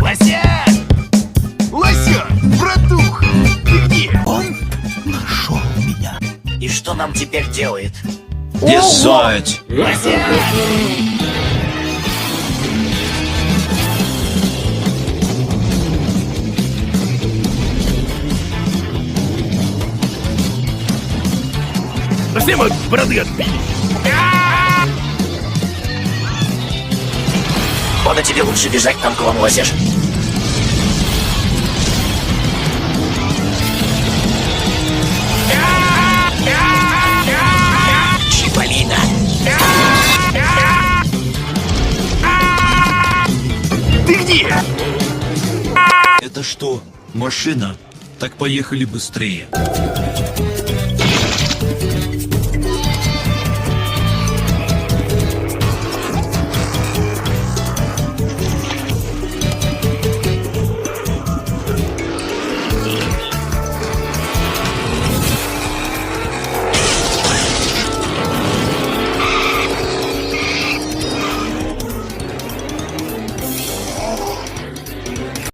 Лосян! Лосян, братуха, ты где? Он нашел меня. И что нам теперь делает? Бежать! Лосян! Совсем от бороды отбили. Пода, тебе лучше бежать к танковому лосеш. Чиполлино! Ты где? Это что, машина? Так поехали быстрее.